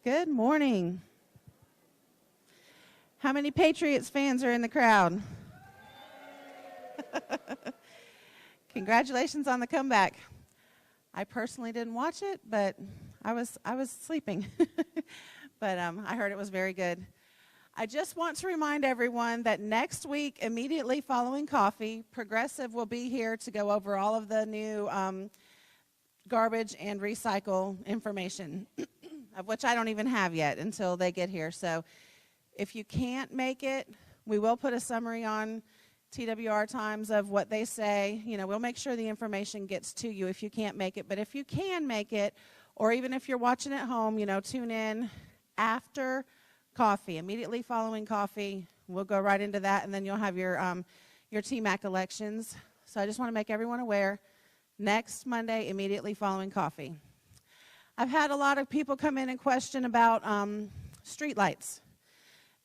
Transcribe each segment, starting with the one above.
Good morning. How many Patriots fans are in the crowd? Congratulations on the comeback. I personally didn't watch it, but I was sleeping. But I heard it was very good. I just want to remind everyone that next week, immediately following coffee, Progressive will be here to go over all of the new garbage and recycle information, of which I don't even have yet until they get here. So if you can't make it, we will put a summary on TWR Times of what they say. You know, we'll make sure the information gets to you if you can't make it. But if you can make it, or even if you're watching at home, you know, tune in after coffee, immediately following coffee. We'll go right into that, and then you'll have your TMAC elections. So I just want to make everyone aware, next Monday, immediately following coffee. I've had a lot of people come in and question about street lights.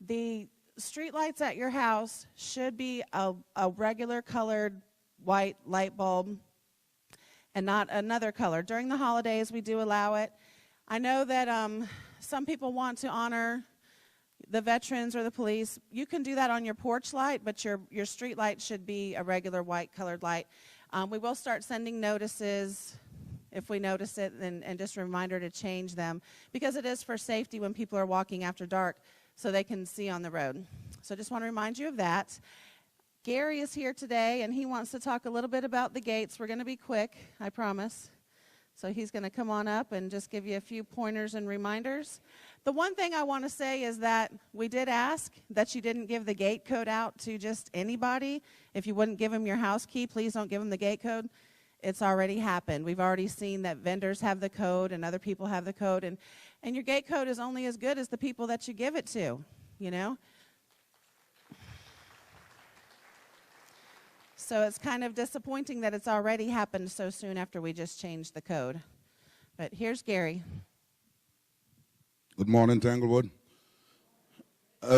The street lights at your house should be a regular colored white light bulb and not another color. During the holidays, we do allow it. I know that some people want to honor the veterans or the police. You can do that on your porch light, but your street light should be a regular white colored light. We will start sending notices if we notice it, and just a reminder to change them, because it is for safety when people are walking after dark so they can see on the road. So I just want to remind you of that. Gary is here today, and he wants to talk a little bit about the gates. We're going to be quick, I promise. So he's going to come on up and just give you a few pointers and reminders. The one thing I want to say is that we did ask that you didn't give the gate code out to just anybody. If you wouldn't give them your house key, please don't give them the gate code. It's already happened. We've already seen that vendors have the code and other people have the code. And your gate code is only as good as the people that you give it to, you know. So it's kind of disappointing that it's already happened so soon after we just changed the code. But here's Gary. Good morning, Tanglewood.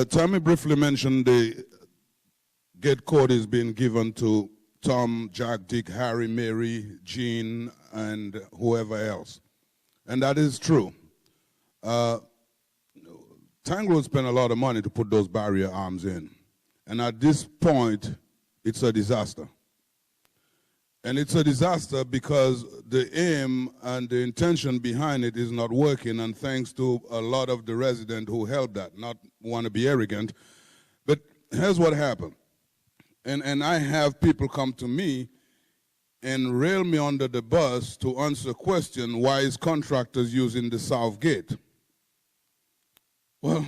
Tammy briefly mentioned the gate code is being given to Tom, Jack, Dick, Harry, Mary, Jean, and whoever else. And that is true. Tanglewood spent a lot of money to put those barrier arms in. And at this point, it's a disaster. And it's a disaster because the aim and the intention behind it is not working, and thanks to a lot of the residents who helped that, not want to be arrogant. But here's what happened. And I have people come to me and rail me under the bus to answer a question, why is contractors using the south gate? Well,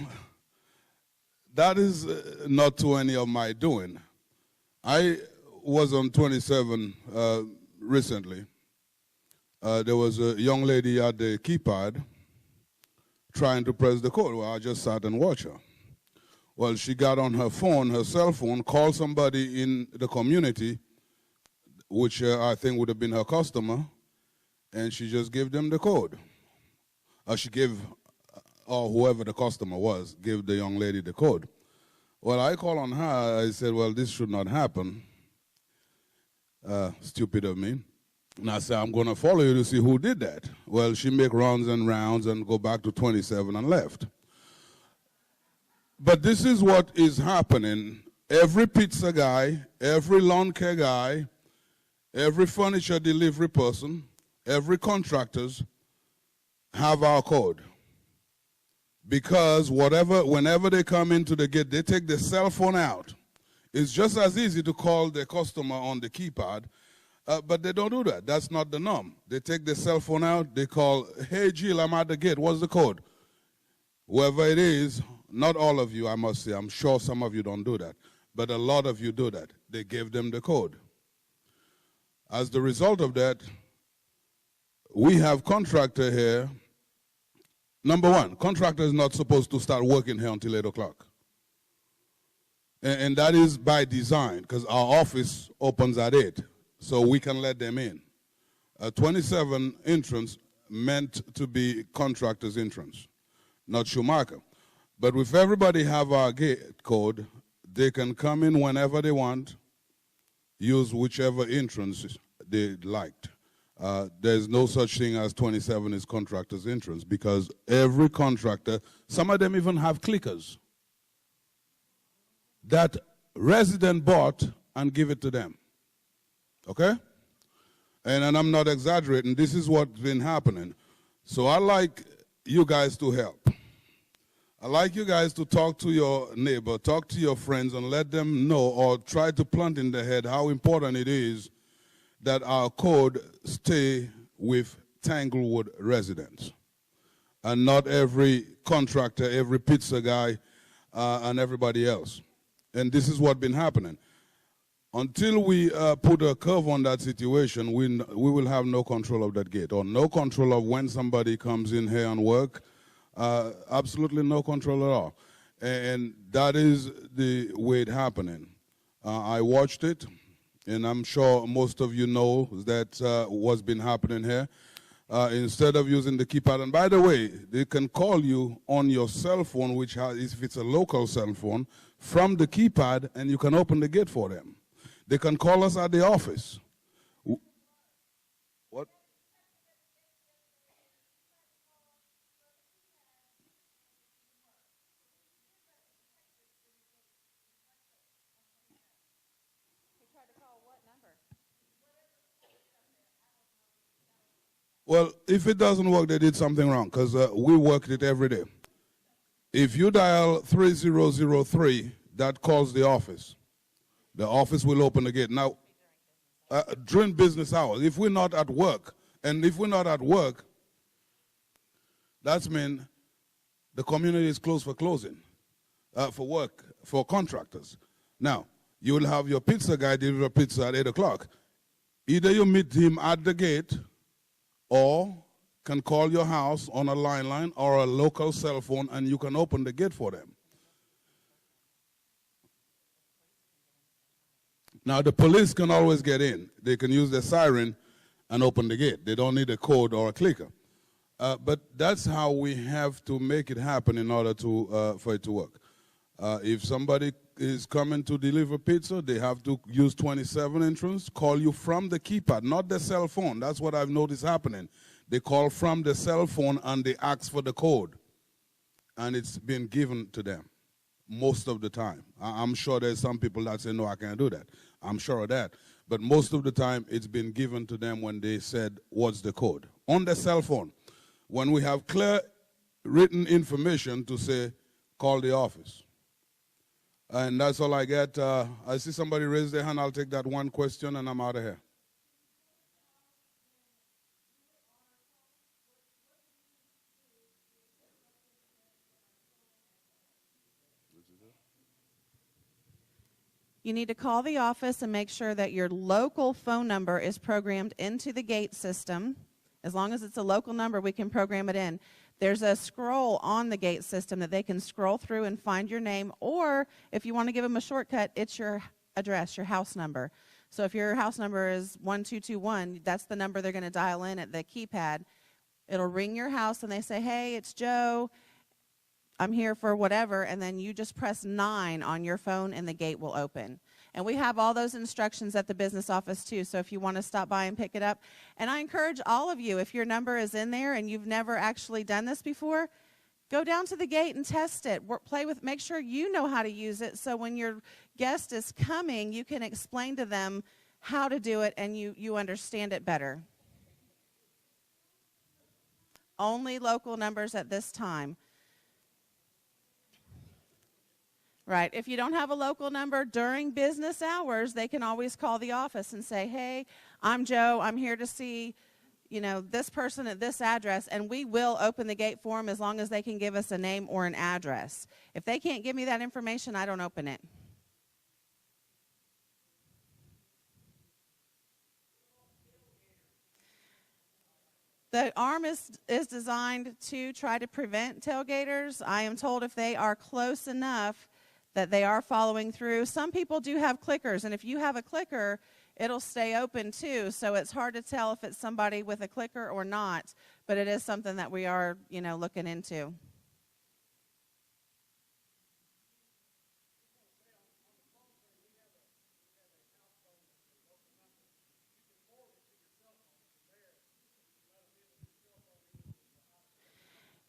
that is not to any of my doing. I was on 27 recently. There was a young lady at the keypad trying to press the code. Well, I just sat and watched her. Well, she got on her phone, her cell phone, called somebody in the community, which I think would have been her customer, and she just gave them the code. She gave, or whoever the customer was, gave the young lady the code. Well, I called on her. I said, well, this should not happen. Stupid of me. And I said, I'm going to follow you to see who did that. Well, she make rounds and rounds and go back to 27 and left. But this is what is happening. Every pizza guy, every lawn care guy, every furniture delivery person, every contractors have our code. Because whenever they come into the gate, they take their cell phone out. It's just as easy to call the customer on the keypad, but they don't do that. That's not the norm. They take their cell phone out, they call, hey, Jill, I'm at the gate. What's the code? Whoever it is, not all of you, I must say. I'm sure some of you don't do that. But a lot of you do that. They gave them the code. As the result of that, we have contractor here. Number one, contractor is not supposed to start working here until 8 o'clock. And that is by design, because our office opens at 8, so we can let them in. 27 entrance meant to be contractor's entrance, not Schumacher. But if everybody have our gate code, they can come in whenever they want, use whichever entrance they liked. There's no such thing as 27 is contractor's entrance because every contractor, some of them even have clickers that resident bought and give it to them. Okay? And I'm not exaggerating. This is what's been happening. So I like you guys to help. I like you guys to talk to your neighbor, talk to your friends, and let them know or try to plant in their head how important it is that our code stay with Tanglewood residents and not every contractor, every pizza guy, and everybody else. And this is what's been happening. Until we put a curve on that situation, we will have no control of that gate or no control of when somebody comes in here and work. Absolutely no control at all. And that is the way it's happening. I watched it, and I'm sure most of you know that what's been happening here. Instead of using the keypad, and by the way, they can call you on your cell phone, which has, if it's a local cell phone, from the keypad, and you can open the gate for them. They can call us at the office. What? Well, if it doesn't work, they did something wrong because we worked it every day. If you dial 3003, that calls the office. The office will open the gate. Now, during business hours, if we're not at work, and if we're not at work, that means the community is closed for closing, for work, for contractors. Now, you will have your pizza guy deliver pizza at 8 o'clock. Either you meet him at the gate or can call your house on a line or a local cell phone and you can open the gate for them. Now, the police can always get in. They can use their siren and open the gate. They don't need a code or a clicker. But that's how we have to make it happen in order to, for it to work. If somebody is coming to deliver pizza, they have to use 27 entrance, call you from the keypad, not the cell phone. That's what I've noticed happening. They call from the cell phone and they ask for the code. And it's been given to them most of the time. I'm sure there's some people that say, no, I can't do that. I'm sure of that. But most of the time, it's been given to them when they said, what's the code? On the cell phone. When we have clear written information to say, call the office. And that's all I get. I see somebody raise their hand. I'll take that one question and I'm out of here. You need to call the office and make sure that your local phone number is programmed into the gate system. As long as it's a local number, we can program it in. There's a scroll on the gate system that they can scroll through and find your name, or if you want to give them a shortcut, it's your address, your house number. So if your house number is 1221, that's the number they're going to dial in at the keypad. It'll ring your house and they say, hey, it's Joe. I'm here for whatever, and then you just press 9 on your phone and the gate will open. And we have all those instructions at the business office too, so if you want to stop by and pick it up. And I encourage all of you, if your number is in there and you've never actually done this before, go down to the gate and test it. Play with, make sure you know how to use it, so when your guest is coming, you can explain to them how to do it and you understand it better. Only local numbers at this time. Right. If you don't have a local number during business hours, they can always call the office and say, hey, I'm Joe. I'm here to see, this person at this address, and we will open the gate for them as long as they can give us a name or an address. If they can't give me that information, I don't open it. The arm is designed to try to prevent tailgaters. I am told if they are close enough that they are following through. Some people do have clickers, and if you have a clicker, it'll stay open too, so it's hard to tell if it's somebody with a clicker or not, but it is something that we are, looking into.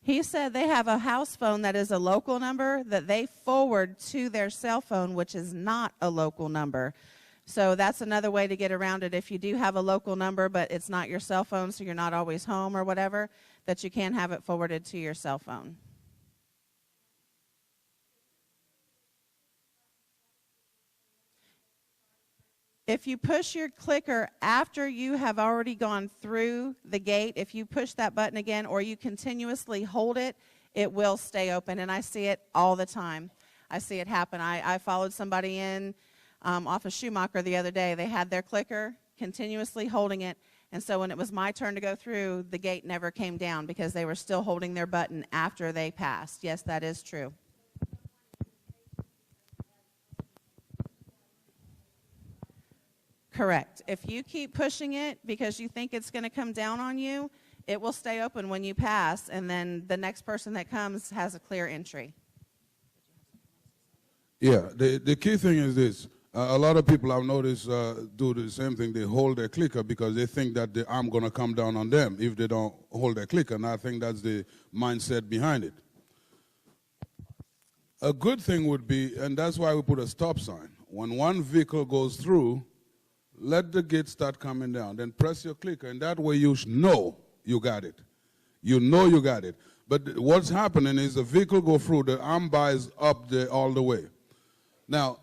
He said they have a house phone that is a local number that they forward to their cell phone, which is not a local number. So that's another way to get around it. If you do have a local number, but it's not your cell phone, so you're not always home or whatever, that you can have it forwarded to your cell phone. If you push your clicker after you have already gone through the gate, if you push that button again or you continuously hold it, it will stay open. And I see it all the time. I see it happen. I followed somebody in off of Schumacher the other day. They had their clicker continuously holding it. And so when it was my turn to go through, the gate never came down because they were still holding their button after they passed. Yes, that is true. Correct. If you keep pushing it because you think it's going to come down on you, it will stay open when you pass, and then the next person that comes has a clear entry. Yeah, the key thing is this. A lot of people I've noticed do the same thing. They hold their clicker because they think that the arm going to come down on them if they don't hold their clicker, and I think that's the mindset behind it. A good thing would be, and that's why we put a stop sign. When one vehicle goes through, let the gate start coming down. Then press your clicker, and that way you know you got it. You know you got it. But what's happening is the vehicle go through, the arm bar is up there all the way. Now,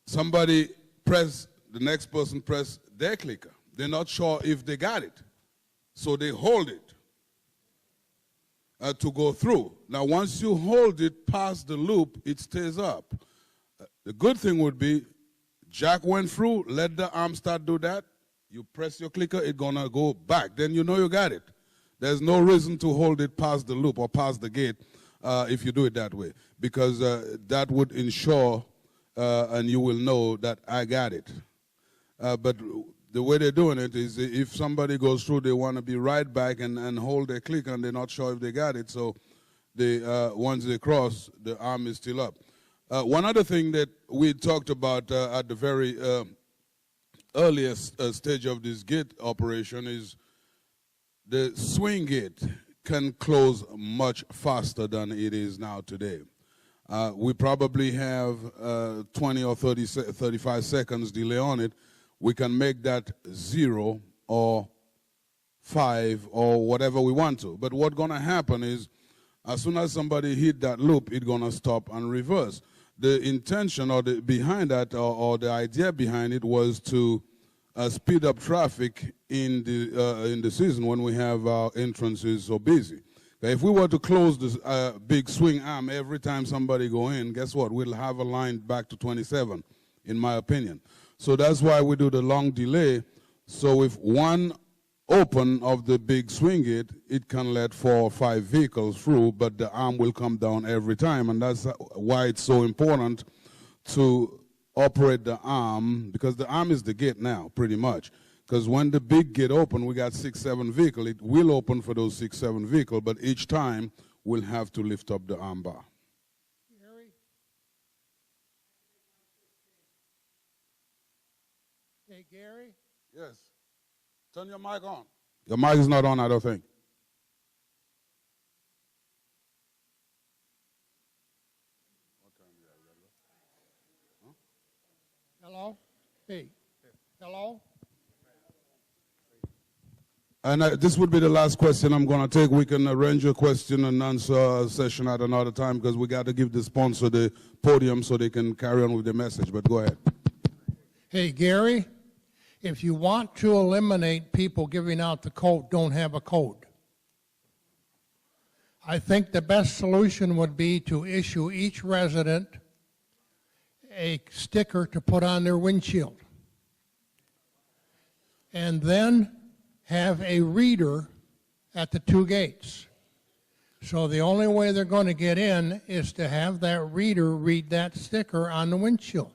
somebody the next person press their clicker. They're not sure if they got it. So they hold it to go through. Now, once you hold it past the loop, it stays up. The good thing would be, Jack went through, let the arm start do that. You press your clicker, it's going to go back. Then you know you got it. There's no reason to hold it past the loop or past the gate if you do it that way, because that would ensure and you will know that I got it. But the way they're doing it is if somebody goes through, they want to be right back and hold their clicker, and they're not sure if they got it. So they, once they cross, the arm is still up. One other thing that we talked about at the very earliest stage of this gate operation is the swing gate can close much faster than it is now today. We probably have 20 or 35 seconds delay on it. We can make that 0 or 5 or whatever we want to. But what's going to happen is as soon as somebody hit that loop, it's going to stop and reverse. The intention or behind that or the idea behind it was to speed up traffic in the season when we have our entrances so busy. If we were to close this big swing arm every time somebody go in, guess what? We'll have a line back to 27, in my opinion. So that's why we do the long delay. So if one open of the big swing gate, it can let 4 or 5 vehicles through, but the arm will come down every time. And that's why it's so important to operate the arm, because the arm is the gate now, pretty much. Because when the big gate open, we got 6, 7 vehicles. It will open for those 6, 7 vehicles, but each time we'll have to lift up the arm bar. Gary? Hey, Gary? Yes. Turn your mic on. Your mic is not on, I don't think. Hello? Hey. Hello? And this would be the last question I'm going to take. We can arrange a question and answer session at another time because we got to give the sponsor the podium so they can carry on with the message. But go ahead. Hey, Gary, if you want to eliminate people giving out the code, don't have a code. I think the best solution would be to issue each resident a sticker to put on their windshield. And then have a reader at the 2 gates. So the only way they're going to get in is to have that reader read that sticker on the windshield,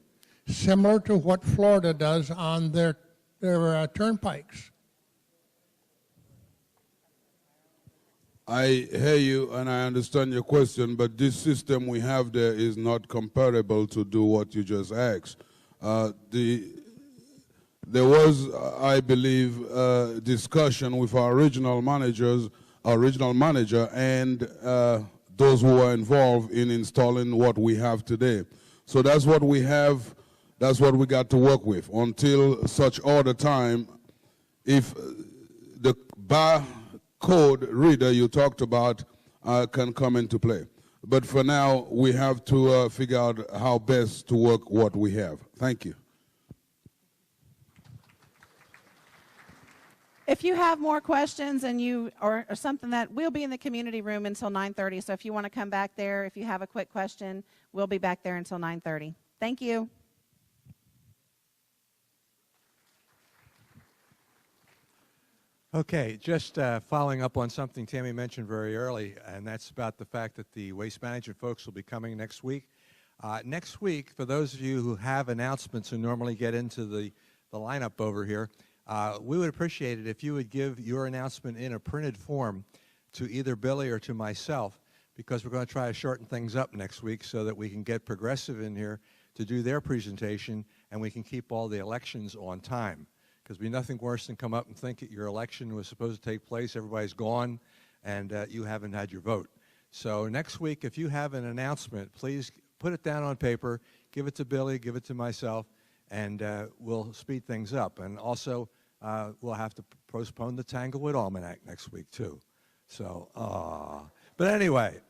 similar to what Florida does on their turnpikes. I hear you and I understand your question, but this system we have there is not comparable to do what you just asked. There was, I believe, discussion with our regional managers our regional manager, and those who are involved in installing what we have today. So that's what we have, that's what we got to work with until such other time. If the barcode reader you talked about can come into play. But for now, we have to figure out how best to work what we have. Thank you. If you have more questions and or something, that we'll be in the community room until 9:30. So if you want to come back there, if you have a quick question, we'll be back there until 9:30. Thank you. Okay, just following up on something Tammy mentioned very early, and that's about the fact that the waste management folks will be coming next week. Next week, for those of you who have announcements and normally get into the lineup over here, we would appreciate it if you would give your announcement in a printed form to either Billy or to myself, because we're going to try to shorten things up next week so that we can get Progressive in here to do their presentation and we can keep all the elections on time. Because it'd be nothing worse than come up and think that your election was supposed to take place, everybody's gone, and you haven't had your vote. So next week, if you have an announcement, please put it down on paper, give it to Billy, give it to myself, and we'll speed things up. And also, we'll have to postpone the Tanglewood Almanac next week, too. So, but anyway.